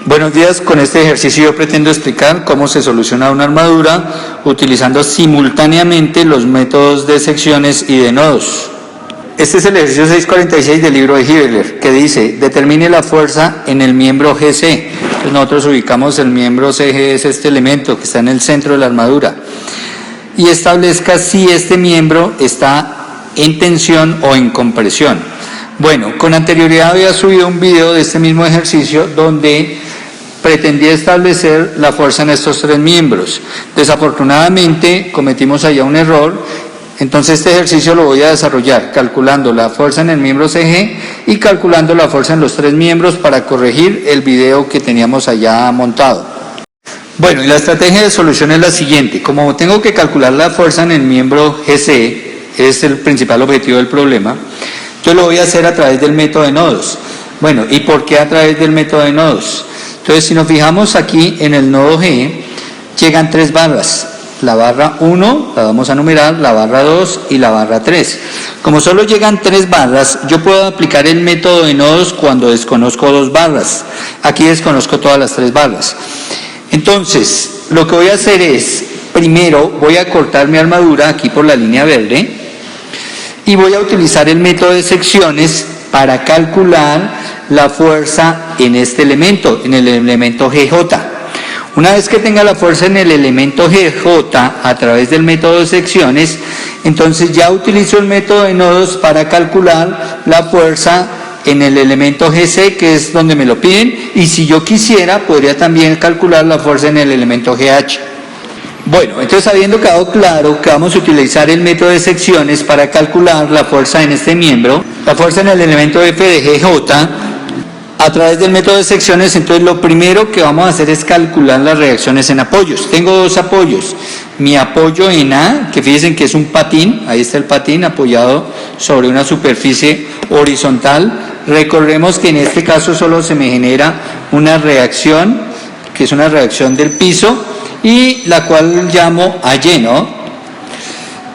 Buenos días, con este ejercicio yo pretendo explicar cómo se soluciona una armadura utilizando simultáneamente los métodos de secciones y de nodos. Este es el ejercicio 646 del libro de Hibbeler, que dice, determine la fuerza en el miembro GC. Entonces nosotros ubicamos el miembro CG, es este elemento que está en el centro de la armadura, y establezca si este miembro está en tensión o en compresión. Bueno, con anterioridad había subido un video de este mismo ejercicio donde pretendía establecer la fuerza en estos tres miembros. Desafortunadamente cometimos allá un error, entonces este ejercicio lo voy a desarrollar calculando la fuerza en el miembro CG y calculando la fuerza en los tres miembros para corregir el video que teníamos allá montado. Bueno, y la estrategia de solución es la siguiente. Como tengo que calcular la fuerza en el miembro GC, es el principal objetivo del problema, yo lo voy a hacer a través del método de nodos. Bueno, ¿y por qué a través del método de nodos? Entonces, si nos fijamos aquí en el nodo G, llegan tres barras. La barra 1, la vamos a numerar, la barra 2 y la barra 3. Como solo llegan tres barras, yo puedo aplicar el método de nodos cuando desconozco dos barras. Aquí desconozco todas las tres barras. Entonces, lo que voy a hacer es, primero voy a cortar mi armadura aquí por la línea verde y voy a utilizar el método de secciones para calcular la fuerza en este elemento, en el elemento GJ. Una vez que tenga la fuerza en el elemento GJ a través del método de secciones, entonces ya utilizo el método de nodos para calcular la fuerza en el elemento GC, que es donde me lo piden, y si yo quisiera, podría también calcular la fuerza en el elemento GH. Bueno, entonces habiendo quedado claro que vamos a utilizar el método de secciones para calcular la fuerza en este miembro, la fuerza en el elemento F de GJ, a través del método de secciones, entonces lo primero que vamos a hacer es calcular las reacciones en apoyos. Tengo dos apoyos, mi apoyo en A, que fíjense que es un patín, ahí está el patín apoyado sobre una superficie horizontal. Recordemos que en este caso solo se me genera una reacción, que es una reacción del piso, y la cual llamo AY, ¿no?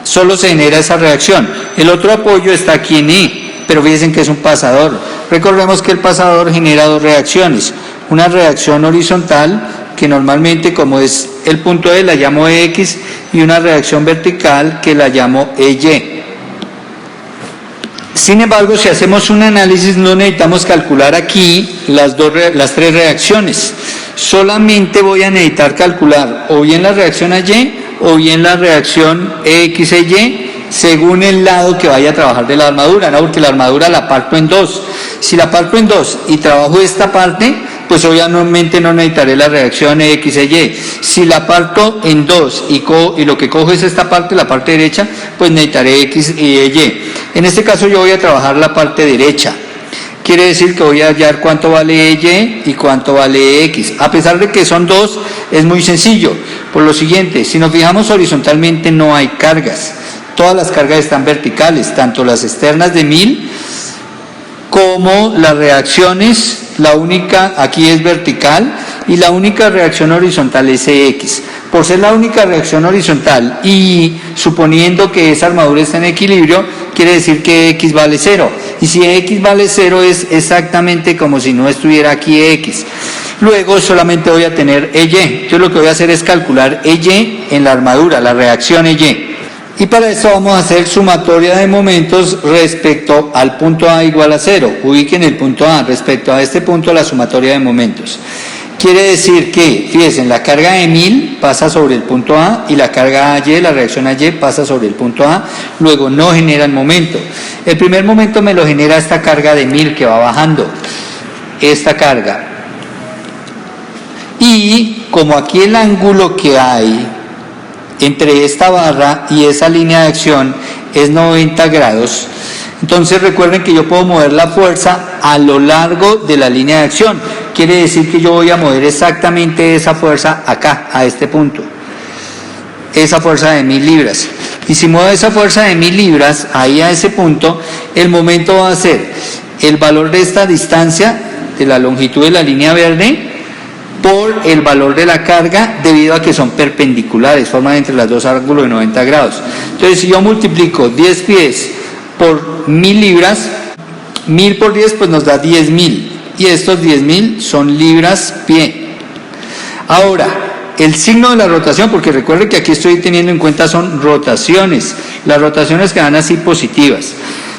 Solo se genera esa reacción. El otro apoyo está aquí en E, pero fíjense que es un pasador. Recordemos que el pasador genera dos reacciones, una reacción horizontal, que normalmente como es el punto E la llamo EX, y una reacción vertical que la llamo EY. Sin embargo, si hacemos un análisis no necesitamos calcular aquí las tres reacciones, solamente voy a necesitar calcular o bien la reacción AY o bien la reacción EX-EY, según el lado que vaya a trabajar de la armadura, ¿no? Porque la armadura la parto en dos. Si la parto en dos y trabajo esta parte, pues obviamente no necesitaré la reacción X-Y. Si la parto en dos y lo que cojo es esta parte, la parte derecha, pues necesitaré X y Y. En este caso yo voy a trabajar la parte derecha. Quiere decir que voy a hallar cuánto vale Y y cuánto vale X. A pesar de que son dos, es muy sencillo. Por lo siguiente, si nos fijamos horizontalmente no hay cargas. Todas las cargas están verticales, tanto las externas de 1000 como las reacciones. La única aquí es vertical y la única reacción horizontal es EX. Por ser la única reacción horizontal y suponiendo que esa armadura está en equilibrio, quiere decir que X vale 0. Y si X vale 0 es exactamente como si no estuviera aquí X. Luego solamente voy a tener EY. Entonces lo que voy a hacer es calcular EY en la armadura, la reacción EY. Y para eso vamos a hacer sumatoria de momentos respecto al punto A igual a 0. Ubiquen el punto A respecto a este punto, la sumatoria de momentos. Quiere decir que, fíjense, la carga de 1000 pasa sobre el punto A y la carga AY, la reacción AY pasa sobre el punto A, luego no genera el momento. El primer momento me lo genera esta carga de 1000 que va bajando, esta carga. Y como aquí el ángulo que hay entre esta barra y esa línea de acción es 90 grados, entonces recuerden que yo puedo mover la fuerza a lo largo de la línea de acción. Quiere decir que yo voy a mover exactamente esa fuerza acá, a este punto, esa fuerza de 1000 libras. Y si muevo esa fuerza de 1000 libras ahí a ese punto, el momento va a ser el valor de esta distancia de la longitud de la línea verde por el valor de la carga debido a que son perpendiculares, forman entre las dos ángulos de 90 grados. Entonces, si yo multiplico 10 pies por 1000 libras, 1000 por 10 pues nos da 10.000 y estos 10.000 son libras pie. Ahora, el signo de la rotación, porque recuerden que aquí estoy teniendo en cuenta son rotaciones, las rotaciones quedan así positivas.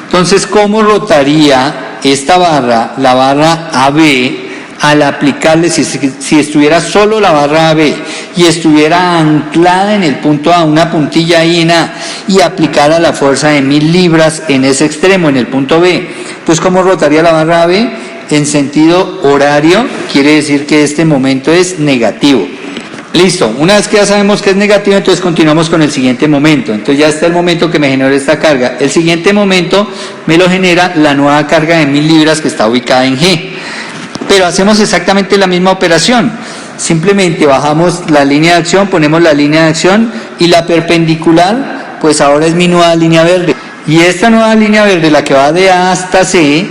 Entonces, ¿cómo rotaría esta barra, la barra AB, al aplicarle, si estuviera solo la barra AB y estuviera anclada en el punto A, una puntilla ahí en A, y aplicara la fuerza de 1000 libras en ese extremo, en el punto B? Pues, ¿cómo rotaría la barra AB? En sentido horario, quiere decir que este momento es negativo. Listo, una vez que ya sabemos que es negativo, entonces continuamos con el siguiente momento. Entonces ya está el momento que me generó esta carga. El siguiente momento me lo genera la nueva carga de 1000 libras que está ubicada en G. Pero hacemos exactamente la misma operación. Simplemente bajamos la línea de acción, ponemos la línea de acción y la perpendicular, pues ahora es mi nueva línea verde. Y esta nueva línea verde, la que va de A hasta C,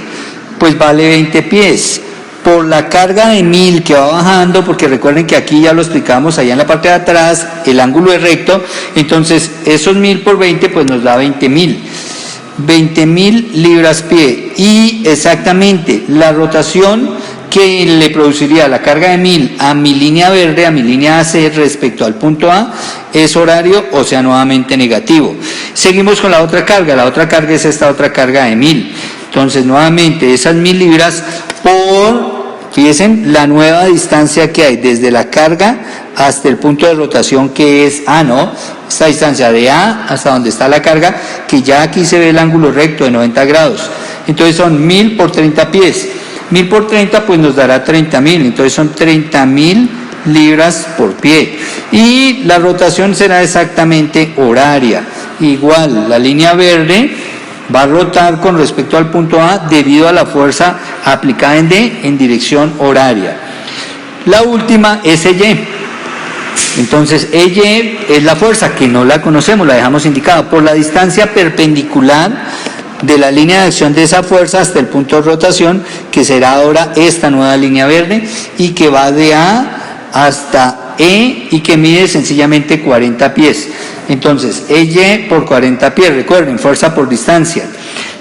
pues vale 20 pies. Por la carga de 1000 que va bajando, porque recuerden que aquí ya lo explicamos allá en la parte de atrás, el ángulo es recto, entonces esos 1000 por 20 pues nos da 20.000. 20.000 libras pie. Y exactamente la rotación que le produciría la carga de 1000 a mi línea verde, a mi línea AC respecto al punto A, es horario, o sea, nuevamente negativo. Seguimos con la otra carga es esta otra carga de 1000. Entonces, nuevamente, esas 1000 libras por, fíjense, la nueva distancia que hay desde la carga hasta el punto de rotación que es A, ¿no? Esta distancia de A hasta donde está la carga, que ya aquí se ve el ángulo recto de 90 grados. Entonces, son 1000 por 30 pies. 1000 por 30 pues nos dará 30.000, entonces son 30.000 libras por pie. Y la rotación será exactamente horaria. Igual, la línea verde va a rotar con respecto al punto A debido a la fuerza aplicada en D en dirección horaria. La última es EY. Entonces, EY es la fuerza que no la conocemos, la dejamos indicada por la distancia perpendicular de la línea de acción de esa fuerza hasta el punto de rotación, que será ahora esta nueva línea verde y que va de A hasta E y que mide sencillamente 40 pies. Entonces, EY por 40 pies, recuerden, fuerza por distancia.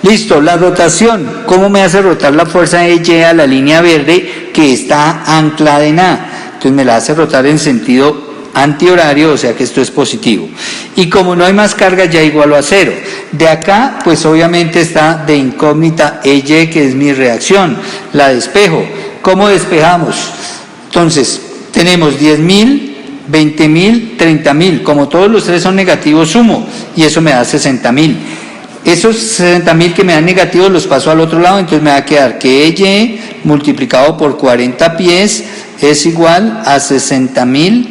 Listo, la rotación, ¿cómo me hace rotar la fuerza EY a la línea verde que está anclada en A? Entonces me la hace rotar en sentido antihorario, o sea que esto es positivo. Y como no hay más carga, ya igualo a 0. De acá, pues obviamente está de incógnita EY, que es mi reacción. La despejo. ¿Cómo despejamos? Entonces, tenemos 10.000, 20.000, 30.000. Como todos los tres son negativos, sumo. Y eso me da 60.000. Esos 60.000 que me dan negativos los paso al otro lado, entonces me va a quedar que EY multiplicado por 40 pies es igual a 60.000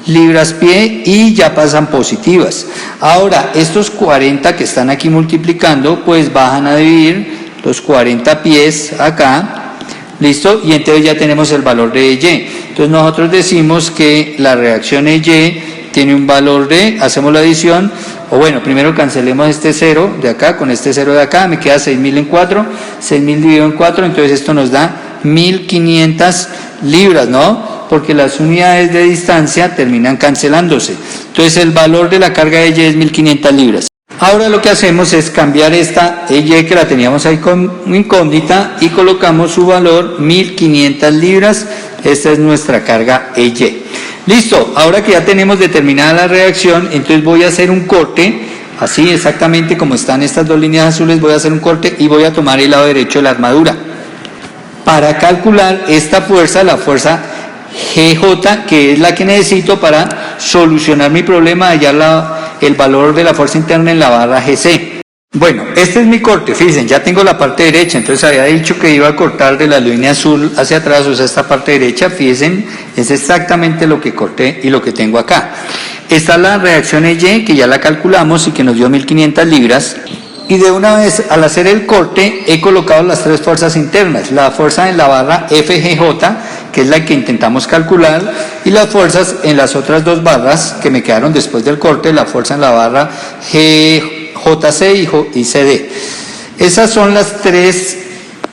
libras pie y ya pasan positivas. Ahora, estos 40 que están aquí multiplicando, pues bajan a dividir los 40 pies acá, ¿listo? Y entonces ya tenemos el valor de EY. Entonces nosotros decimos que la reacción EY tiene un valor de, hacemos la adición, o bueno, primero cancelemos este 0 de acá con este 0 de acá, me queda 6.000 en 4, 6.000 dividido en 4, entonces esto nos da 1.500 libras, ¿no? Porque las unidades de distancia terminan cancelándose. Entonces el valor de la carga de EY es 1.500 libras. Ahora lo que hacemos es cambiar esta EY que la teníamos ahí con incógnita y colocamos su valor 1.500 libras. Esta es nuestra carga EY. Listo, ahora que ya tenemos determinada la reacción, entonces voy a hacer un corte, así exactamente como están estas dos líneas azules, voy a hacer un corte y voy a tomar el lado derecho de la armadura. Para calcular esta fuerza, la fuerza GJ, que es la que necesito para solucionar mi problema, hallar el valor de la fuerza interna en la barra GC. Bueno, este es mi corte, fíjense, ya tengo la parte derecha, entonces había dicho que iba a cortar de la línea azul hacia atrás, o sea, esta parte derecha, fíjense, es exactamente lo que corté y lo que tengo acá. Esta es la reacción EY, que ya la calculamos y que nos dio 1.500 libras. Y de una vez, al hacer el corte, he colocado las tres fuerzas internas, la fuerza en la barra FGJ, que es la que intentamos calcular, y las fuerzas en las otras dos barras que me quedaron después del corte, la fuerza en la barra GJC y CD. Esas son las tres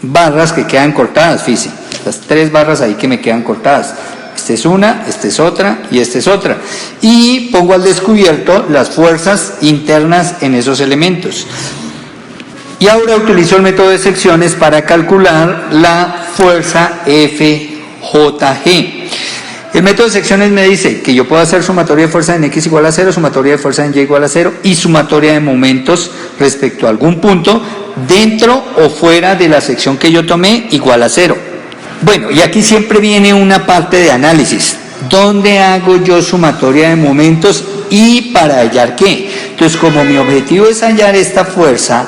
barras que quedan cortadas, fíjense, las 3 barras ahí que me quedan cortadas. Esta es una, esta es otra y esta es otra. Y pongo al descubierto las fuerzas internas en esos elementos. Y ahora utilizo el método de secciones para calcular la fuerza FJG. El método de secciones me dice que yo puedo hacer sumatoria de fuerza en X igual a 0, sumatoria de fuerza en Y igual a 0 y sumatoria de momentos respecto a algún punto dentro o fuera de la sección que yo tomé igual a 0. Bueno, y aquí siempre viene una parte de análisis. ¿Dónde hago yo sumatoria de momentos y para hallar qué? Entonces, como mi objetivo es hallar esta fuerza,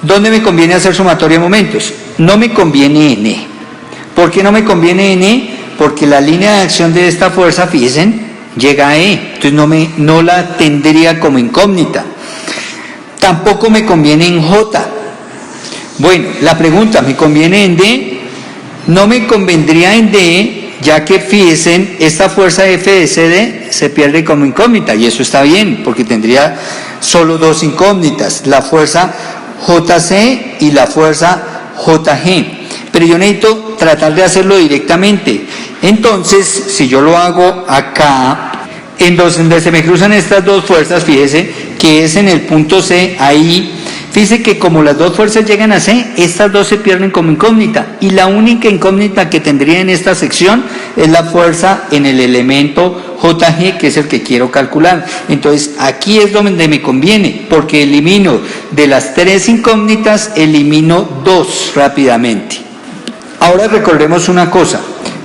¿dónde me conviene hacer sumatoria de momentos? No me conviene en E. ¿Por qué no me conviene en E? Porque la línea de acción de esta fuerza, fíjense, llega a E. Entonces no la tendría como incógnita. Tampoco me conviene en J. Bueno, la pregunta, ¿me conviene en D? No me convendría en D, ya que fíjense, esta fuerza F de CD se pierde como incógnita, y eso está bien, porque tendría solo 2 incógnitas, la fuerza JC y la fuerza JG. Pero yo necesito tratar de hacerlo directamente. Entonces, si yo lo hago acá, en donde se me cruzan estas 2 fuerzas, fíjese que es en el punto C, ahí, fíjese que como las 2 fuerzas llegan a C, estas 2 se pierden como incógnita, y la única incógnita que tendría en esta sección es la fuerza en el elemento JG, que es el que quiero calcular. Entonces, aquí es donde me conviene, porque elimino de las 3 incógnitas, elimino 2 rápidamente. Ahora recordemos una cosa.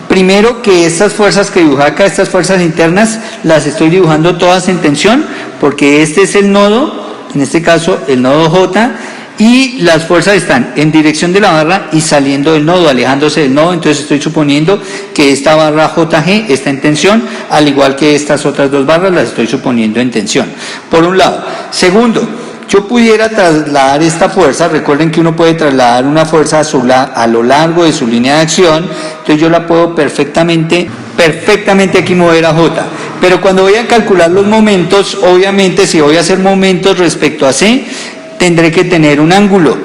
Primero, que estas fuerzas que dibujé acá, estas fuerzas internas, las estoy dibujando todas en tensión, porque este es el nodo, en este caso el nodo J, y las fuerzas están en dirección de la barra y saliendo del nodo, alejándose del nodo. Entonces estoy suponiendo que esta barra JG está en tensión, al igual que estas otras 2 barras las estoy suponiendo en tensión, por un lado. Segundo, yo pudiera trasladar esta fuerza, recuerden que uno puede trasladar una fuerza a lo largo de su línea de acción, entonces yo la puedo perfectamente aquí mover a J. Pero cuando voy a calcular los momentos, obviamente si voy a hacer momentos respecto a C, tendré que tener un ángulo.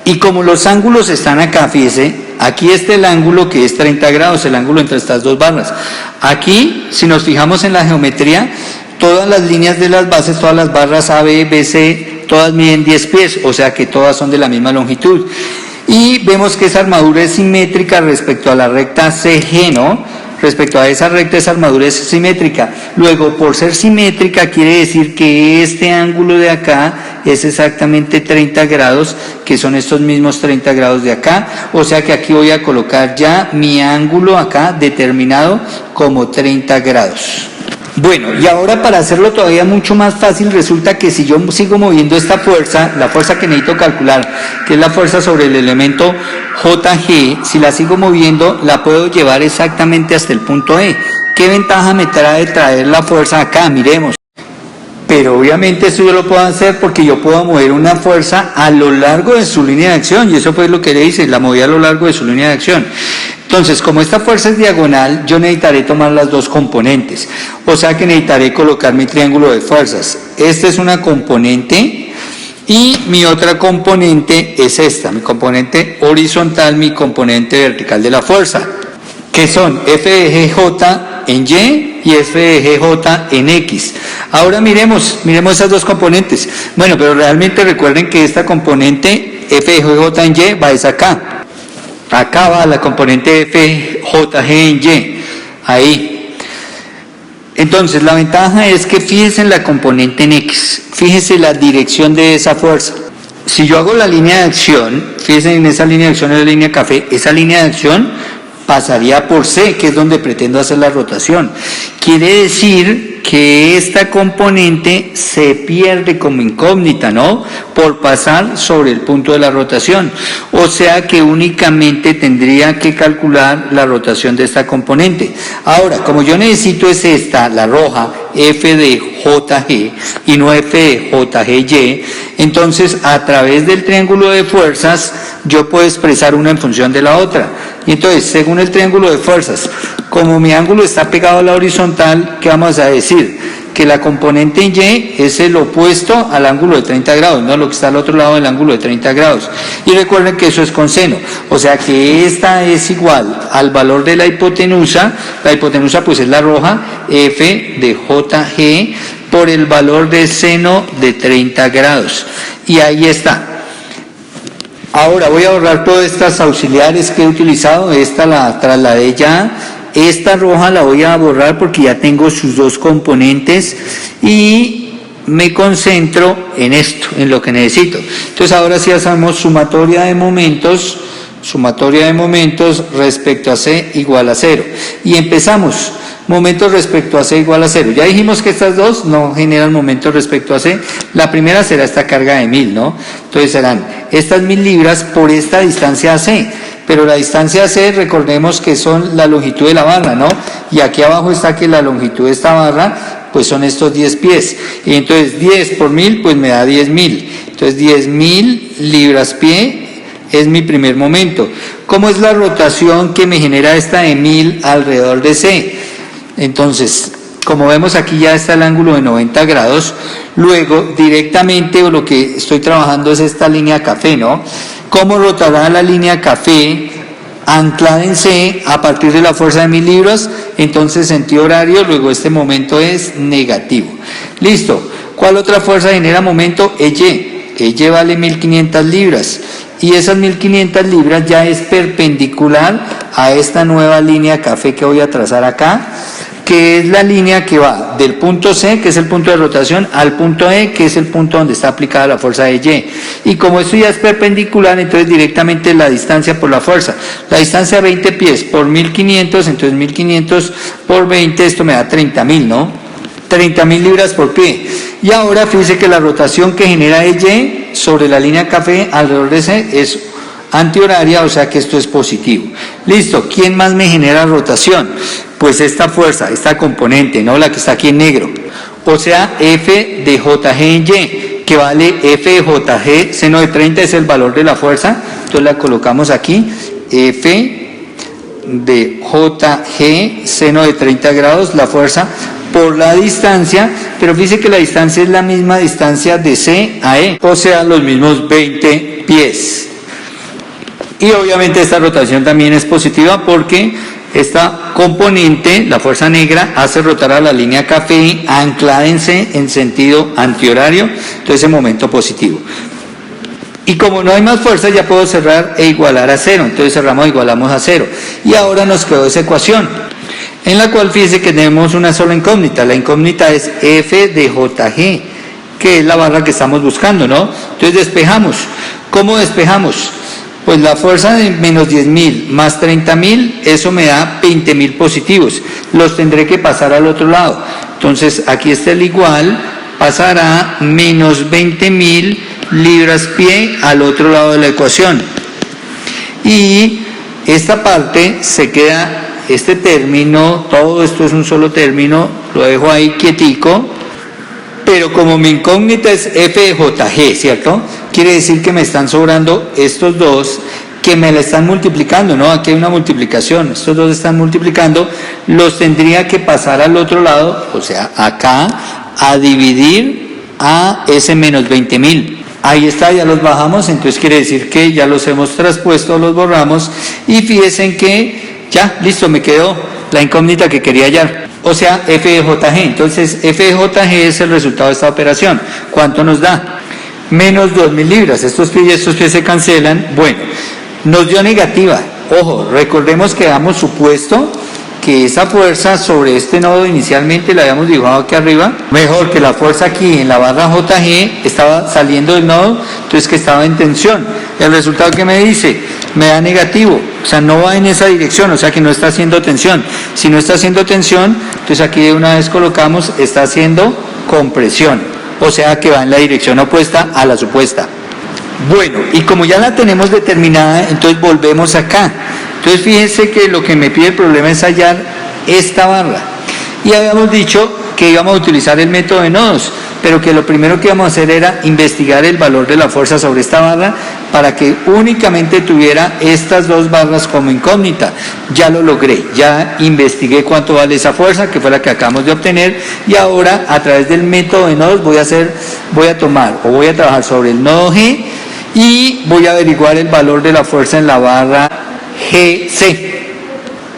Y como los ángulos están acá, fíjese, aquí está el ángulo que es 30 grados, el ángulo entre estas 2 barras. Aquí, si nos fijamos en la geometría, todas las líneas de las bases, todas las barras A, B, B, C, todas miden 10 pies, o sea que todas son de la misma longitud. Y vemos que esa armadura es simétrica respecto a la recta CG, ¿no? Respecto a esa recta, esa armadura es simétrica. Luego, por ser simétrica, quiere decir que este ángulo de acá es exactamente 30 grados, que son estos mismos 30 grados de acá. O sea que aquí voy a colocar ya mi ángulo acá determinado como 30 grados. Bueno, y ahora para hacerlo todavía mucho más fácil, resulta que si yo sigo moviendo esta fuerza, la fuerza que necesito calcular, que es la fuerza sobre el elemento JG, si la sigo moviendo, la puedo llevar exactamente hasta el punto E. ¿Qué ventaja me trae traer la fuerza acá? Miremos. Pero obviamente esto yo lo puedo hacer porque yo puedo mover una fuerza a lo largo de su línea de acción, y eso fue lo que le hice, la moví a lo largo de su línea de acción. Entonces, como esta fuerza es diagonal, yo necesitaré tomar las 2 componentes, o sea que necesitaré colocar mi triángulo de fuerzas. Esta es una componente y mi otra componente es esta, mi componente horizontal, mi componente vertical de la fuerza, que son F de GJ en Y y F de GJ en X. Ahora miremos esas 2 componentes. Bueno, pero realmente recuerden que esta componente F de GJ en Y va es acá. Acá va la componente FJG en Y, ahí. Entonces, la ventaja es que fíjense en la componente en X, fíjense la dirección de esa fuerza. Si yo hago la línea de acción, fíjense en esa línea de acción, en la línea café, esa línea de acción pasaría por C, que es donde pretendo hacer la rotación. Quiere decir que esta componente se pierde como incógnita, ¿no? Por pasar sobre el punto de la rotación. O sea que únicamente tendría que calcular la rotación de esta componente. Ahora, como yo necesito es esta, la roja, F de JG y no F de JGY, entonces a través del triángulo de fuerzas yo puedo expresar una en función de la otra. Y entonces, según el triángulo de fuerzas, como mi ángulo está pegado a la horizontal, ¿qué vamos a decir? que la componente en Y es el opuesto al ángulo de 30 grados, no lo que está al otro lado del ángulo de 30 grados. Y recuerden que eso es con seno, o sea que esta es igual al valor de la hipotenusa pues es la roja, f de JG por el valor de seno de 30 grados. Y ahí está. Ahora voy a borrar todas estas auxiliares que he utilizado, esta la trasladé ya, esta roja la voy a borrar porque ya tengo sus dos componentes y me concentro en esto, en lo que necesito. Entonces ahora sí hacemos sumatoria de momentos respecto a C igual a 0. Y empezamos, momentos respecto a C igual a 0. Ya dijimos que estas dos no generan momentos respecto a C. La primera será esta carga de 1000, ¿no? Entonces serán estas 1000 libras por esta distancia AC. Pero la distancia C, recordemos que son la longitud de la barra, ¿no? Y aquí abajo está que la longitud de esta barra, pues son estos 10 pies. Y entonces 10 por 1000, pues me da 10.000. Entonces 10.000 libras pie es mi primer momento. ¿Cómo es la rotación que me genera esta de 1000 alrededor de C? Entonces, como vemos aquí ya está el ángulo de 90 grados, luego directamente lo que estoy trabajando es esta línea café, ¿no? ¿Cómo rotará la línea café anclada en C a partir de la fuerza de 1000 libras? Entonces sentido horario, luego este momento es negativo. Listo. ¿Cuál otra fuerza genera momento? EY. EY vale 1500 libras. Y esas 1500 libras ya es perpendicular a esta nueva línea café que voy a trazar acá, que es la línea que va del punto C, que es el punto de rotación, al punto E, que es el punto donde está aplicada la fuerza de Y. Y como esto ya es perpendicular, entonces directamente la distancia por la fuerza. La distancia 20 pies por 1500, entonces 1500 por 20, esto me da 30.000, ¿no? 30.000 libras por pie. Y ahora fíjese que la rotación que genera Y sobre la línea café alrededor de C es antihoraria, o sea que esto es positivo. Listo, ¿quién más me genera rotación? Pues esta fuerza, esta componente, ¿no? La que está aquí en negro. O sea, F de JG en Y, que vale F de JG, seno de 30 es el valor de la fuerza. Entonces la colocamos aquí, F de JG, seno de 30 grados, la fuerza por la distancia, pero fíjese que la distancia es la misma distancia de C a E, o sea, los mismos 20 pies. Y obviamente esta rotación también es positiva porque esta componente, la fuerza negra, hace rotar a la línea café anclada en C en sentido antihorario, entonces ese momento positivo. Y como no hay más fuerza, ya puedo cerrar e igualar a 0, entonces cerramos e igualamos a 0. Y ahora nos quedó esa ecuación, en la cual fíjese que tenemos una sola incógnita. La incógnita es F de JG, que es la barra que estamos buscando, ¿no? Entonces despejamos. ¿Cómo despejamos? Pues la fuerza de menos 10.000 más 30.000, eso me da 20.000 positivos. Los tendré que pasar al otro lado. Entonces aquí está el igual, pasará menos 20.000 libras pie al otro lado de la ecuación. Y esta parte se queda, este término, todo esto es un solo término, lo dejo ahí quietico, pero como mi incógnita es F de JG, ¿cierto? Quiere decir que me están sobrando estos dos, que me la están multiplicando, ¿no? Aquí hay una multiplicación, estos dos están multiplicando, los tendría que pasar al otro lado, o sea, acá, a dividir a ese menos 20.000. Ahí está, ya los bajamos, entonces quiere decir que ya los hemos traspuesto, los borramos, y fíjense que ya, listo, me quedó la incógnita que quería hallar. O sea, F de JG. Entonces, F de JG es el resultado de esta operación. ¿Cuánto nos da? Menos 2.000 libras. Estos pies se cancelan. Bueno, nos dio negativa. Ojo, recordemos que habíamos supuesto que esa fuerza sobre este nodo inicialmente la habíamos dibujado aquí arriba, mejor que la fuerza aquí en la barra JG estaba saliendo del nodo, entonces que estaba en tensión. El resultado que me dice, me da negativo, o sea, no va en esa dirección, o sea que no está haciendo tensión. Si no está haciendo tensión, entonces aquí de una vez colocamos, está haciendo compresión, o sea que va en la dirección opuesta a la supuesta. Bueno, y como ya la tenemos determinada, entonces volvemos acá. Entonces fíjense que lo que me pide el problema es hallar esta barra. Y habíamos dicho que íbamos a utilizar el método de nodos, pero que lo primero que íbamos a hacer era investigar el valor de la fuerza sobre esta barra para que únicamente tuviera estas dos barras como incógnita. Ya lo logré, ya investigué cuánto vale esa fuerza, que fue la que acabamos de obtener, y ahora a través del método de nodos voy a trabajar sobre el nodo G y voy a averiguar el valor de la fuerza en la barra GC.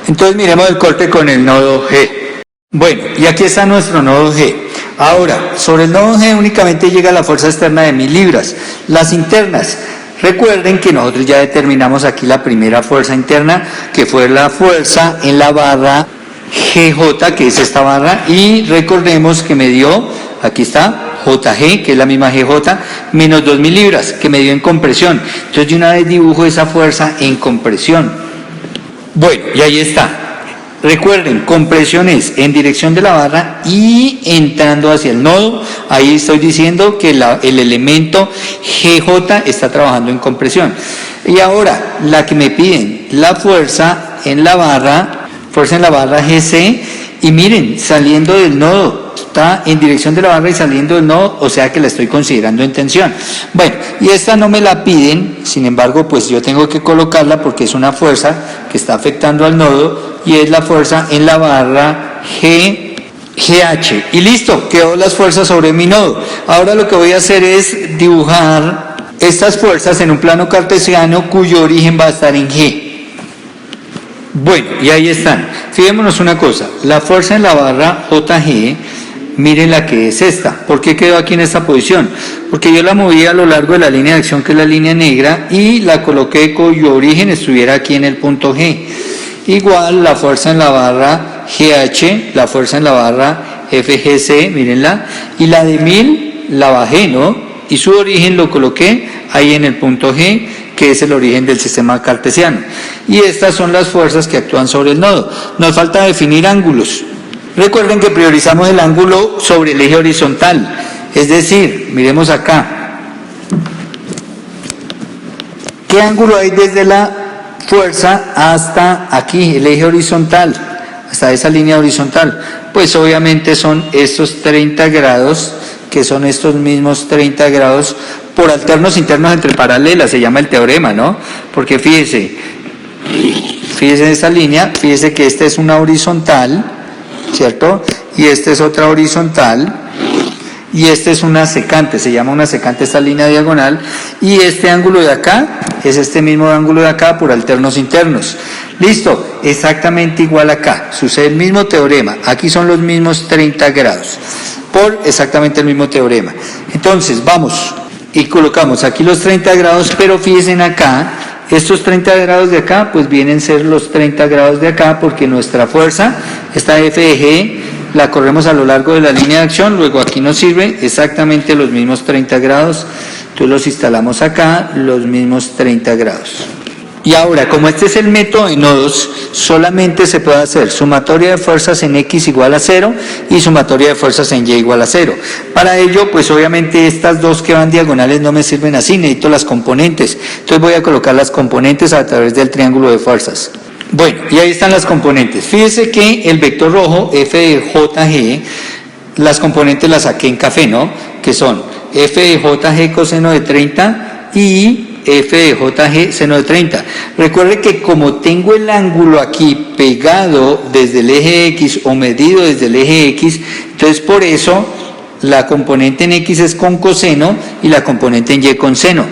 Entonces miremos el corte con el nodo G. Bueno, y aquí está nuestro nodo G. Ahora, sobre el nodo G únicamente llega la fuerza externa de 1000 libras. Las internas, recuerden que nosotros ya determinamos aquí la primera fuerza interna, que fue la fuerza en la barra GJ, que es esta barra, y recordemos que me dio, aquí está, JG, que es la misma GJ, menos 2000 libras, que me dio en compresión. Entonces de una vez dibujo esa fuerza en compresión. Bueno, y ahí está. Recuerden, compresión es en dirección de la barra y entrando hacia el nodo. Ahí estoy diciendo que el elemento GJ está trabajando en compresión. Y ahora, la que me piden, la fuerza en la barra GC, y miren, saliendo del nodo, está en dirección de la barra y saliendo del nodo, o sea que la estoy considerando en tensión. Bueno, y esta no me la piden, sin embargo, pues yo tengo que colocarla porque es una fuerza que está afectando al nodo, y es la fuerza en la barra GH. Y listo, quedó las fuerzas sobre mi nodo. Ahora lo que voy a hacer es dibujar estas fuerzas en un plano cartesiano cuyo origen va a estar en G. Bueno, y ahí están. Fijémonos una cosa, la fuerza en la barra JG, miren la que es esta. ¿Por qué quedó aquí en esta posición? Porque yo la moví a lo largo de la línea de acción, que es la línea negra, y la coloqué cuyo origen estuviera aquí en el punto G. Igual la fuerza en la barra GH, la fuerza en la barra FGC, mírenla, y la de 1000 la bajé, ¿no? Y su origen lo coloqué ahí en el punto G, que es el origen del sistema cartesiano. Y estas son las fuerzas que actúan sobre el nodo. Nos falta definir ángulos. Recuerden que priorizamos el ángulo sobre el eje horizontal, es decir, miremos acá. ¿Qué ángulo hay desde la fuerza hasta aquí, el eje horizontal, hasta esa línea horizontal? Pues obviamente son estos 30 grados, que son estos mismos 30 grados por alternos internos entre paralelas, se llama el teorema, ¿no? Porque fíjese en esta línea, fíjese que esta es una horizontal, ¿cierto? Y esta es otra horizontal, y esta es una secante, se llama una secante esta línea diagonal, y este ángulo de acá es este mismo ángulo de acá por alternos internos. Listo, exactamente igual acá, sucede el mismo teorema, aquí son los mismos 30 grados, por exactamente el mismo teorema. Entonces, vamos y colocamos aquí los 30 grados, pero fíjense acá, estos 30 grados de acá, pues vienen a ser los 30 grados de acá, porque nuestra fuerza, esta F de G, la corremos a lo largo de la línea de acción, luego aquí nos sirve exactamente los mismos 30 grados, entonces los instalamos acá, los mismos 30 grados. Y ahora, como este es el método de nodos, solamente se puede hacer sumatoria de fuerzas en X igual a 0 y sumatoria de fuerzas en Y igual a 0. Para ello, pues obviamente estas dos que van diagonales no me sirven así, necesito las componentes. Entonces voy a colocar las componentes a través del triángulo de fuerzas. Bueno, y ahí están las componentes. Fíjese que el vector rojo, F de JG, las componentes las saqué en café, ¿no? Que son F de JG coseno de 30 y F de JG seno de 30. Recuerde que como tengo el ángulo aquí pegado desde el eje X o medido desde el eje X, entonces por eso la componente en X es con coseno y la componente en Y con seno.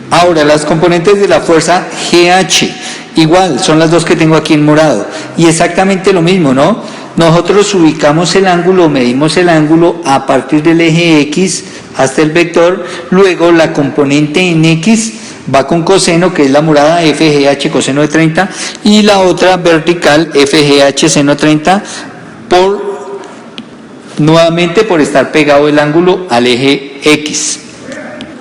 Ahora, las componentes de la fuerza GH, igual, son las dos que tengo aquí en morado. Y exactamente lo mismo, ¿no? Nosotros ubicamos el ángulo, medimos el ángulo a partir del eje X hasta el vector, luego la componente en X va con coseno, que es la morada, FGH coseno de 30, y la otra vertical, FGH seno 30, nuevamente por estar pegado el ángulo al eje X.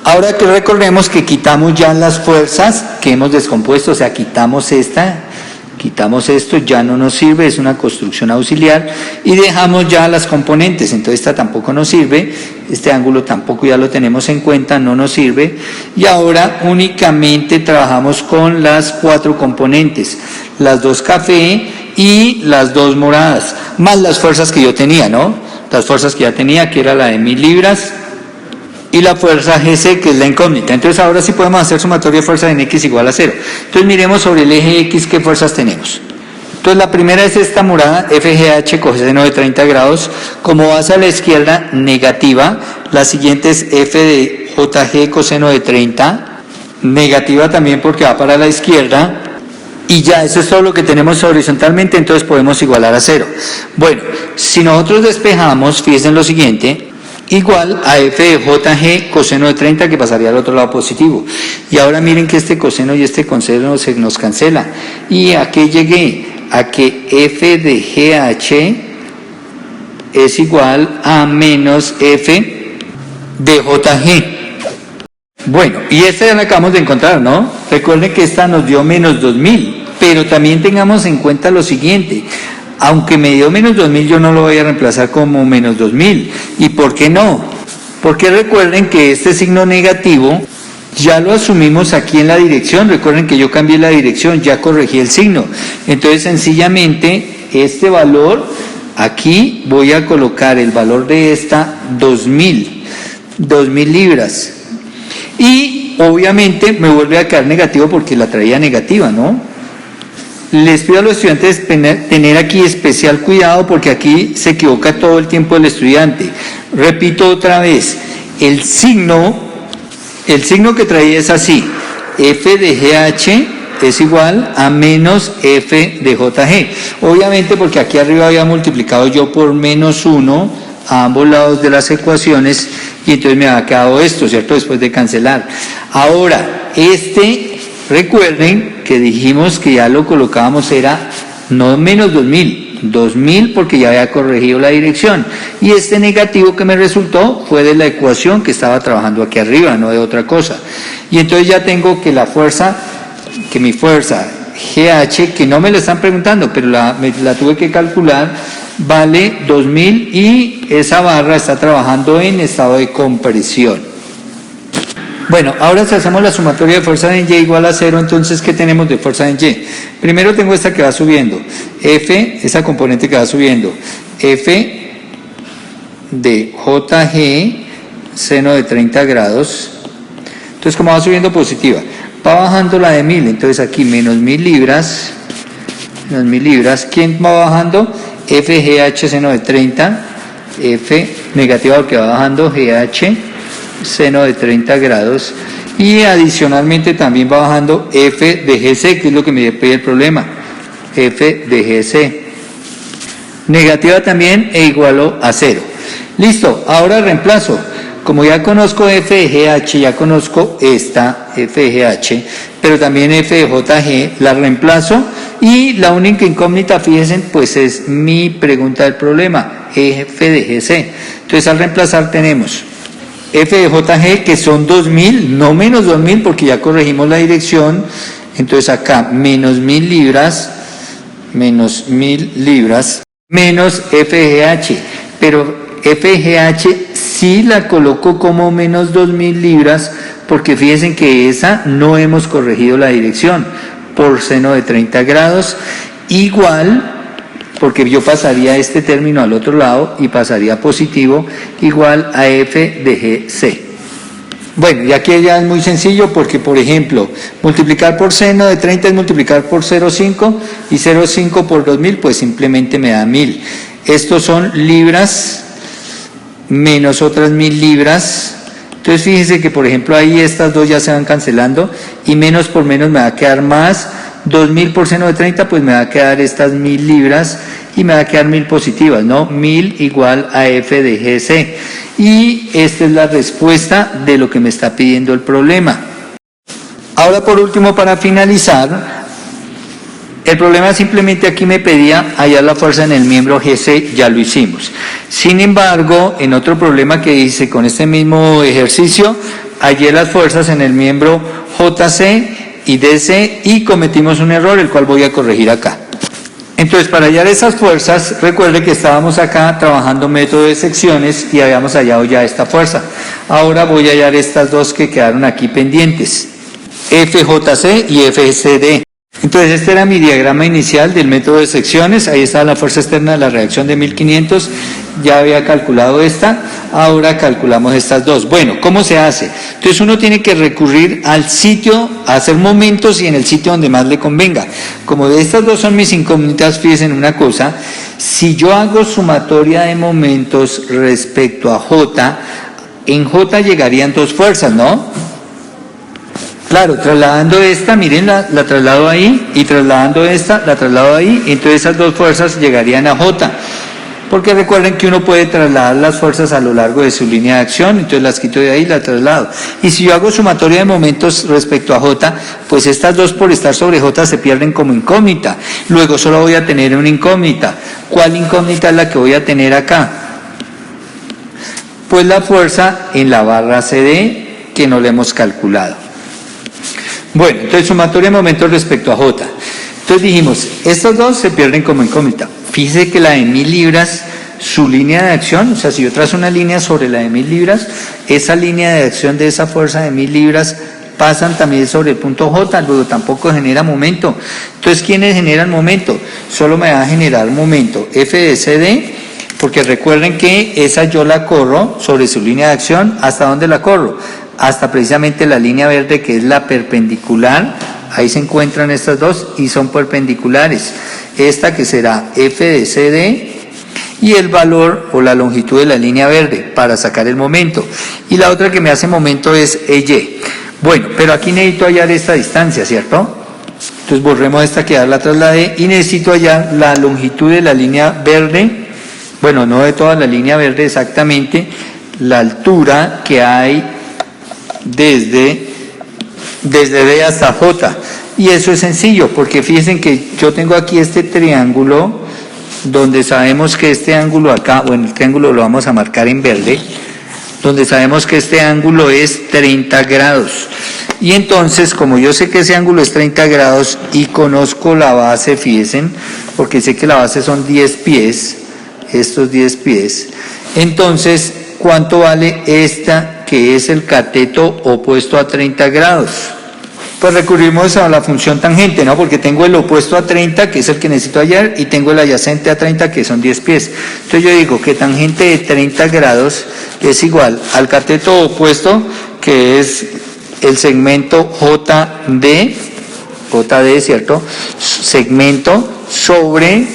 Ahora que recordemos que quitamos ya las fuerzas que hemos descompuesto, o sea, quitamos esto, ya no nos sirve, es una construcción auxiliar, y dejamos ya las componentes, entonces esta tampoco nos sirve, este ángulo tampoco ya lo tenemos en cuenta, no nos sirve, y ahora únicamente trabajamos con las 4 componentes, las 2 café y las 2 moradas, más las fuerzas que yo tenía, ¿no? las fuerzas que ya tenía, que era la de 1000 libras, y la fuerza GC, que es la incógnita. Entonces ahora sí podemos hacer sumatoria de fuerzas en X igual a 0. Entonces miremos sobre el eje X qué fuerzas tenemos. Entonces la primera es esta morada, FGH coseno de 30 grados, como vas a la izquierda, negativa. La siguiente es F de JG coseno de 30, negativa también porque va para la izquierda. Y ya, eso es todo lo que tenemos horizontalmente, entonces podemos igualar a 0. Bueno, si nosotros despejamos, fíjense en lo siguiente, igual a F de JG coseno de 30, que pasaría al otro lado positivo. Y ahora miren que este coseno y este coseno se nos cancela. ¿Y a qué llegué? A que F de GH es igual a menos F de JG. Bueno, y esta ya la acabamos de encontrar, ¿no? Recuerden que esta nos dio menos 2000, pero también tengamos en cuenta lo siguiente. Aunque me dio menos 2000, yo no lo voy a reemplazar como menos 2000. ¿Y por qué no? Porque recuerden que este signo negativo ya lo asumimos aquí en la dirección. Recuerden que yo cambié la dirección, ya corregí el signo. Entonces, sencillamente, este valor, aquí voy a colocar el valor de esta 2000 libras. Y obviamente me vuelve a quedar negativo porque la traía negativa, ¿no? Les pido a los estudiantes tener aquí especial cuidado porque aquí se equivoca todo el tiempo el estudiante. Repito otra vez, el signo que traía es así, F de GH es igual a menos F de JG. Obviamente porque aquí arriba había multiplicado yo por menos 1 a ambos lados de las ecuaciones y entonces me ha quedado esto, ¿cierto? Después de cancelar. Ahora, recuerden que dijimos que ya lo colocábamos, era no menos 2000 porque ya había corregido la dirección. Y este negativo que me resultó fue de la ecuación que estaba trabajando aquí arriba, no de otra cosa. Y entonces ya tengo que mi fuerza GH, que no me lo están preguntando, pero la tuve que calcular, vale 2000 y esa barra está trabajando en estado de compresión. Bueno, ahora si hacemos la sumatoria de fuerza en Y igual a 0, entonces ¿qué tenemos de fuerza en Y? Primero tengo esta que va subiendo, F, esa componente que va subiendo, F de JG seno de 30 grados, entonces como va subiendo positiva, va bajando la de 1000, entonces aquí menos 1000 libras, ¿quién va bajando? FGH seno de 30, F negativa porque va bajando, GH seno de 30 grados, y adicionalmente también va bajando F de GC, que es lo que me pide el problema, F de GC, negativa también e igualo a 0. Listo, ahora reemplazo. Como ya conozco F de GH, ya conozco esta F de GH, pero también F de JG, la reemplazo, y la única incógnita, fíjense, pues es mi pregunta del problema, F de GC. Entonces al reemplazar tenemos F de JG, que son 2000, no menos 2000 porque ya corregimos la dirección. Entonces acá menos 1000 libras, menos FGH, pero FGH sí la coloco como menos 2000 libras porque fíjense que esa no hemos corregido la dirección, por seno de 30 grados, igual, porque yo pasaría este término al otro lado y pasaría positivo, igual a F de GC. Bueno, y aquí ya es muy sencillo porque, por ejemplo, multiplicar por seno de 30 es multiplicar por 0,5 y 0,5 por 2000, pues simplemente me da 1000. Estos son libras menos otras 1000 libras. Entonces fíjense que, por ejemplo, ahí estas dos ya se van cancelando y menos por menos me va a quedar más. 2000 por seno de 30, pues me va a quedar estas 1000 libras y me va a quedar 1000 positivas, ¿no? 1000 igual a F de GC. Y esta es la respuesta de lo que me está pidiendo el problema. Ahora, por último, para finalizar, el problema simplemente aquí me pedía hallar la fuerza en el miembro GC, ya lo hicimos. Sin embargo, en otro problema que hice con este mismo ejercicio, hallé las fuerzas en el miembro JC y DC y cometimos un error, el cual voy a corregir acá. Entonces, para hallar esas fuerzas, recuerde que estábamos acá trabajando método de secciones y habíamos hallado ya esta fuerza. Ahora voy a hallar estas dos que quedaron aquí pendientes, FJC y FCD. Entonces este era mi diagrama inicial del método de secciones, ahí está la fuerza externa de la reacción de 1500, ya había calculado esta, ahora calculamos estas dos. Bueno, ¿cómo se hace? Entonces uno tiene que recurrir al sitio, a hacer momentos y en el sitio donde más le convenga. Como de estas dos son mis incógnitas, fíjense en una cosa, si yo hago sumatoria de momentos respecto a J, en J llegarían dos fuerzas, ¿no? Claro, trasladando esta, miren, la traslado ahí, y trasladando esta, la traslado ahí, entonces esas dos fuerzas llegarían a J. Porque recuerden que uno puede trasladar las fuerzas a lo largo de su línea de acción, entonces las quito de ahí y las traslado. Y si yo hago sumatoria de momentos respecto a J, pues estas dos por estar sobre J se pierden como incógnita. Luego solo voy a tener una incógnita. ¿Cuál incógnita es la que voy a tener acá? Pues la fuerza en la barra CD que no la hemos calculado. Bueno, entonces sumatoria de momentos respecto a J. Entonces dijimos, estos dos se pierden como incógnita. Fíjese que la de 1000 libras, su línea de acción, o sea, si yo trazo una línea sobre la de 1000 libras, esa línea de acción de esa fuerza de 1000 libras pasan también sobre el punto J, luego tampoco genera momento. Entonces, ¿quiénes generan momento? Solo me va a generar momento F de CD, porque recuerden que esa yo la corro sobre su línea de acción. ¿Hasta dónde la corro? Hasta precisamente la línea verde, que es la perpendicular. Ahí se encuentran estas dos y son perpendiculares. Esta que será F de CD y el valor o la longitud de la línea verde para sacar el momento. Y la otra que me hace momento es EY. Bueno, pero aquí necesito hallar esta distancia, ¿cierto? Entonces borremos esta que ya la trasladé y necesito hallar la longitud de la línea verde. Bueno, no de toda la línea verde exactamente, la altura que hay desde D hasta J. Y eso es sencillo, porque fíjense que yo tengo aquí este triángulo, donde sabemos que este ángulo acá, bueno, el triángulo lo vamos a marcar en verde, donde sabemos que este ángulo es 30 grados. Y entonces, como yo sé que ese ángulo es 30 grados y conozco la base, fíjense, porque sé que la base son 10 pies, estos 10 pies, entonces, ¿cuánto vale esta que es el cateto opuesto a 30 grados? Pues recurrimos a la función tangente, ¿no? Porque tengo el opuesto a 30, que es el que necesito hallar, y tengo el adyacente a 30, que son 10 pies. Entonces yo digo que tangente de 30 grados es igual al cateto opuesto, que es el segmento JD, ¿cierto? Segmento sobre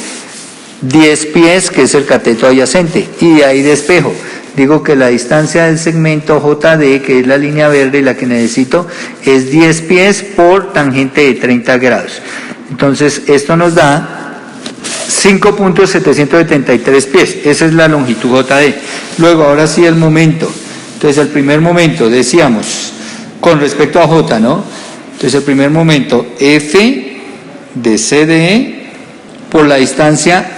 10 pies, que es el cateto adyacente, y de ahí despejo. Digo que la distancia del segmento JD, que es la línea verde y la que necesito, es 10 pies por tangente de 30 grados. Entonces, esto nos da 5.773 pies. Esa es la longitud JD. Luego, ahora sí el momento. Entonces, el primer momento, decíamos, con respecto a J, ¿no? Entonces, el primer momento, F de CD por la distancia,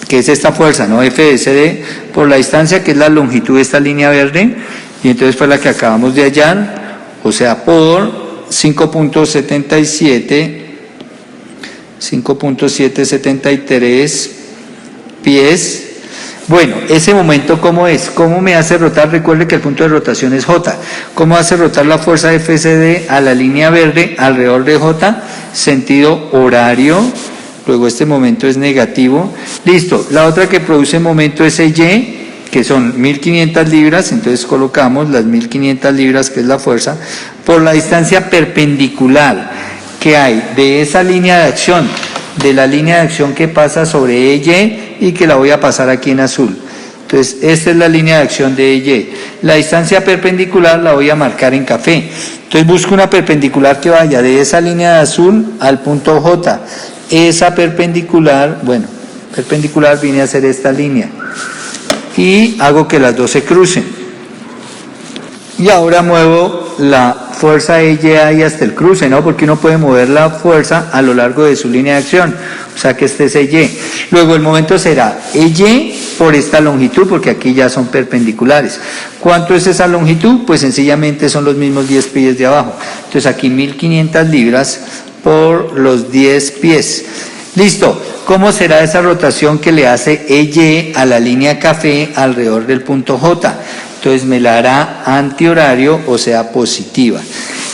que es esta fuerza, ¿no? F de CD por la distancia, que es la longitud de esta línea verde, y entonces fue la que acabamos de hallar, o sea, por 5.773 pies. Bueno, ese momento, ¿cómo es? ¿Cómo me hace rotar? Recuerde que el punto de rotación es J. ¿Cómo hace rotar la fuerza FCD a la línea verde alrededor de J? Sentido horario. Luego este momento es negativo. Listo. La otra que produce momento es EY, que son 1500 libras. Entonces colocamos las 1500 libras, que es la fuerza, por la distancia perpendicular que hay de esa línea de acción, de la línea de acción que pasa sobre EY y que la voy a pasar aquí en azul. Entonces esta es la línea de acción de EY. La distancia perpendicular la voy a marcar en café. Entonces busco una perpendicular que vaya de esa línea de azul al punto J. Esa perpendicular, bueno, perpendicular viene a ser esta línea. Y hago que las dos se crucen. Y ahora muevo la fuerza EY hasta el cruce, ¿no? Porque uno puede mover la fuerza a lo largo de su línea de acción. O sea que este es EY. Luego el momento será EY por esta longitud, porque aquí ya son perpendiculares. ¿Cuánto es esa longitud? Pues sencillamente son los mismos 10 pies de abajo. Entonces aquí 1500 libras por los 10 pies. Listo. ¿Cómo será esa rotación que le hace EY a la línea café alrededor del punto J? Entonces me la hará antihorario, o sea positiva.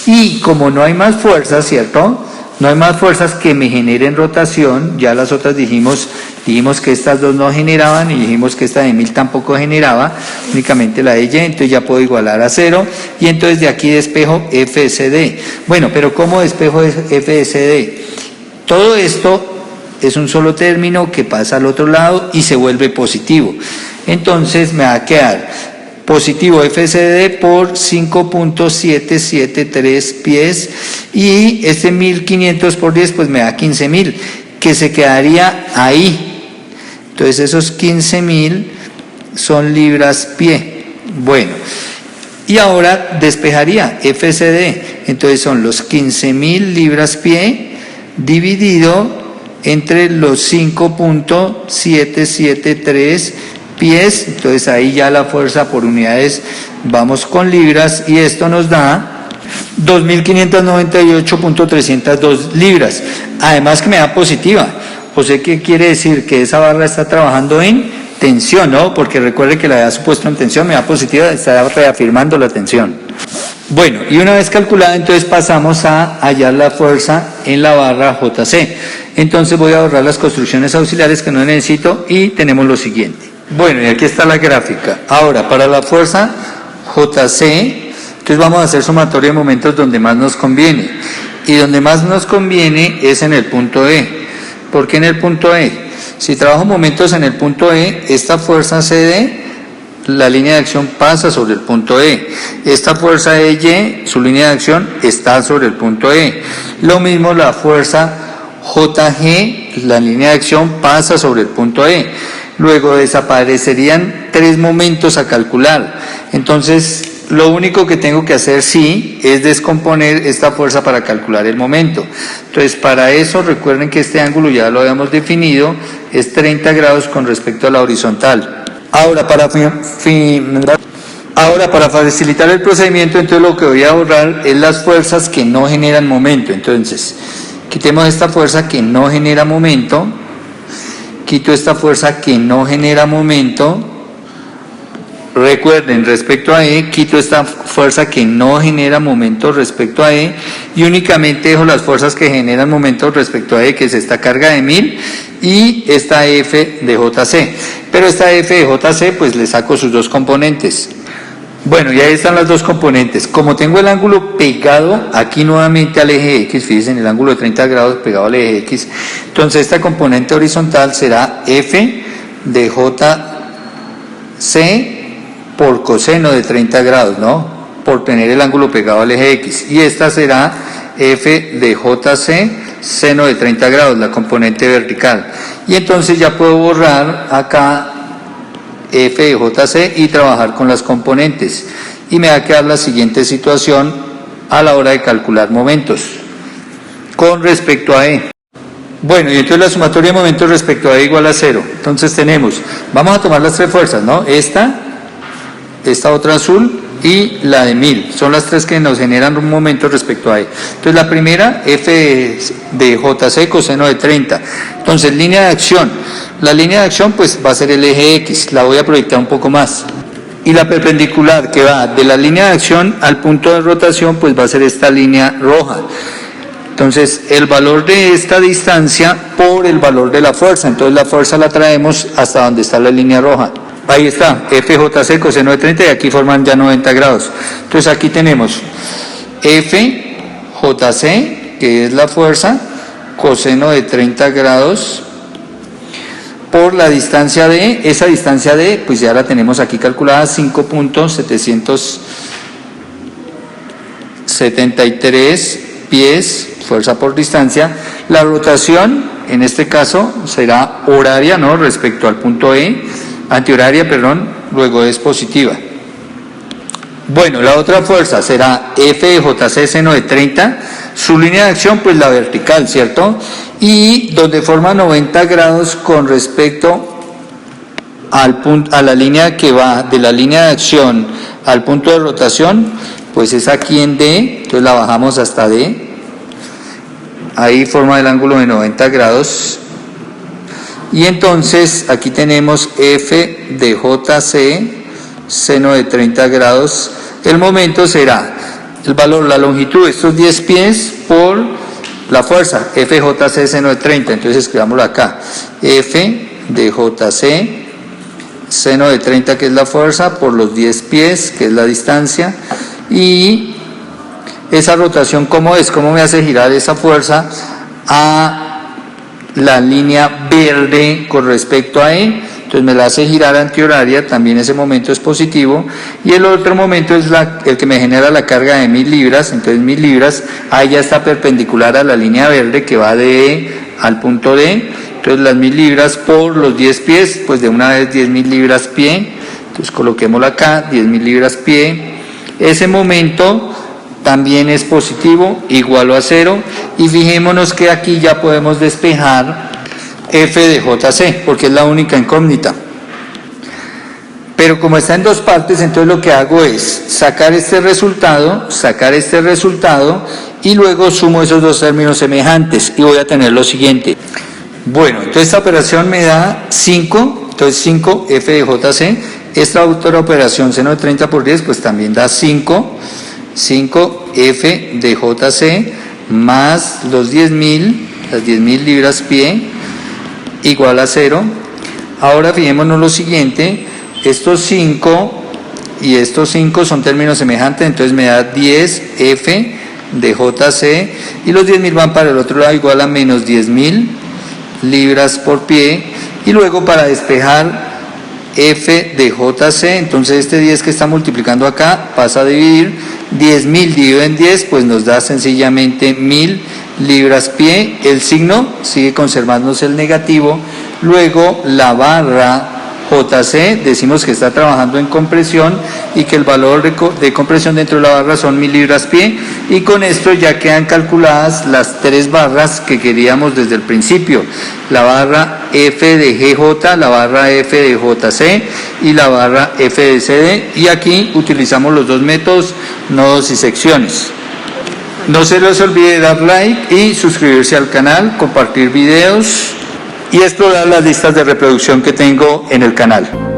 Y como no hay más fuerza, ¿cierto? no hay más fuerzas que me generen rotación. Ya las otras dijimos que estas dos no generaban y dijimos que esta de 1000 tampoco generaba, únicamente la de Y, entonces ya puedo igualar a 0 y entonces de aquí despejo FSD. Bueno, pero ¿cómo despejo FSD? Todo esto es un solo término que pasa al otro lado y se vuelve positivo. Entonces me va a quedar positivo FSD por 5.773 pies y este 1500 por 10 pues me da 15.000, que se quedaría ahí. Entonces esos 15.000 son libras pie. Bueno, y ahora despejaría FSD, entonces son los 15.000 libras pie dividido entre los 5.773 pies, entonces ahí ya la fuerza por unidades vamos con libras y esto nos da 2.598.302 libras, además que me da positiva. O sea, ¿qué quiere decir? Que esa barra está trabajando en tensión, ¿no? Porque recuerde que la había supuesto en tensión, me da positiva, está reafirmando la tensión. Bueno, y una vez calculada, entonces pasamos a hallar la fuerza en la barra JC. Entonces voy a borrar las construcciones auxiliares que no necesito y tenemos lo siguiente. Bueno, y aquí está la gráfica. Ahora, para la fuerza JC, entonces vamos a hacer sumatoria de momentos donde más nos conviene. Y donde más nos conviene es en el punto E. ¿Por qué en el punto E? Si trabajo momentos en el punto E, esta fuerza CD, la línea de acción pasa sobre el punto E. Esta fuerza EY, su línea de acción está sobre el punto E. Lo mismo la fuerza JG, la línea de acción pasa sobre el punto E. Luego desaparecerían 3 momentos a calcular. Entonces, lo único que tengo que hacer sí es descomponer esta fuerza para calcular el momento. Entonces, para eso recuerden que este ángulo ya lo habíamos definido, es 30 grados con respecto a la horizontal. Ahora, para facilitar el procedimiento, entonces lo que voy a borrar es las fuerzas que no generan momento. Entonces, quitemos esta fuerza que no genera momento, quito esta fuerza que no genera momento. Recuerden, respecto a E, quito esta fuerza que no genera momento respecto a E y únicamente dejo las fuerzas que generan momento respecto a E, que es esta carga de 1000 y esta F de JC. Pero esta F de JC, pues le saco sus dos componentes. Bueno, y ahí están las dos componentes. Como tengo el ángulo pegado aquí nuevamente al eje X, fíjense en el ángulo de 30 grados pegado al eje X, entonces esta componente horizontal será F de JC por coseno de 30 grados, ¿no? Por tener el ángulo pegado al eje X. Y esta será F de JC seno de 30 grados, la componente vertical. Y entonces ya puedo borrar acá F de JC y trabajar con las componentes. Y me va a quedar la siguiente situación a la hora de calcular momentos con respecto a E. Bueno, y entonces la sumatoria de momentos respecto a E igual a 0. Entonces tenemos, vamos a tomar las 3 fuerzas, ¿no? Esta otra azul y la de 1000, son las 3 que nos generan un momento respecto a E. Entonces la primera, F de JC coseno de 30. Entonces línea de acción, la línea de acción pues va a ser el eje X, la voy a proyectar un poco más. Y la perpendicular que va de la línea de acción al punto de rotación pues va a ser esta línea roja. Entonces el valor de esta distancia por el valor de la fuerza, entonces la fuerza la traemos hasta donde está la línea roja. Ahí está, FJC coseno de 30 y aquí forman ya 90 grados. Entonces aquí tenemos FJC, que es la fuerza, coseno de 30 grados por la distancia D. Esa distancia D, pues ya la tenemos aquí calculada, 5.773 pies, fuerza por distancia. La rotación, en este caso, será horaria, ¿no? Respecto al punto E. Antihoraria, perdón, luego es positiva. Bueno, la otra fuerza será F de JC seno de 30, su línea de acción pues la vertical, ¿cierto? Y donde forma 90 grados con respecto al punto, a la línea que va de la línea de acción al punto de rotación, pues es aquí en D, entonces la bajamos hasta D, ahí forma el ángulo de 90 grados. Y entonces aquí tenemos F de JC, seno de 30 grados. El momento será el valor, la longitud de estos 10 pies por la fuerza, FJC seno de 30, entonces escribámoslo acá, F de JC seno de 30, que es la fuerza, por los 10 pies, que es la distancia, y esa rotación, ¿cómo es? ¿Cómo me hace girar esa fuerza a la línea verde con respecto a E? Entonces me la hace girar antihoraria, también ese momento es positivo, y el otro momento es el que me genera la carga de 1000 libras, entonces 1000 libras, ahí ya está perpendicular a la línea verde que va de E al punto D, entonces las 1000 libras por los 10 pies, pues de una vez 10.000 libras pie, entonces coloquémoslo acá, 10.000 libras pie, ese momento también es positivo, igual a 0, y fijémonos que aquí ya podemos despejar F de JC, porque es la única incógnita. Pero como está en dos partes, entonces lo que hago es sacar este resultado, y luego sumo esos dos términos semejantes, y voy a tener lo siguiente. Bueno, entonces esta operación me da 5, entonces 5 F de JC, esta otra operación seno de 30 por 10, pues también da 5 F de JC más los 10.000, las 10.000 libras pie, igual a 0. Ahora fijémonos lo siguiente, estos 5 y estos 5 son términos semejantes, entonces me da 10 F de JC, y los 10.000 van para el otro lado, igual a menos 10.000 libras por pie, y luego para despejar F de JC, entonces este 10 que está multiplicando acá pasa a dividir, 10.000 dividido en 10, pues nos da sencillamente 1000 libras pie, el signo sigue conservándose el negativo, luego la barra JC, decimos que está trabajando en compresión y que el valor de compresión dentro de la barra son 1000 libras pie, y con esto ya quedan calculadas las tres barras que queríamos desde el principio, la barra F de GJ, la barra F de JC y la barra F de CD, y aquí utilizamos los dos métodos, nodos y secciones. No se les olvide dar like y suscribirse al canal, compartir videos y explorar las listas de reproducción que tengo en el canal.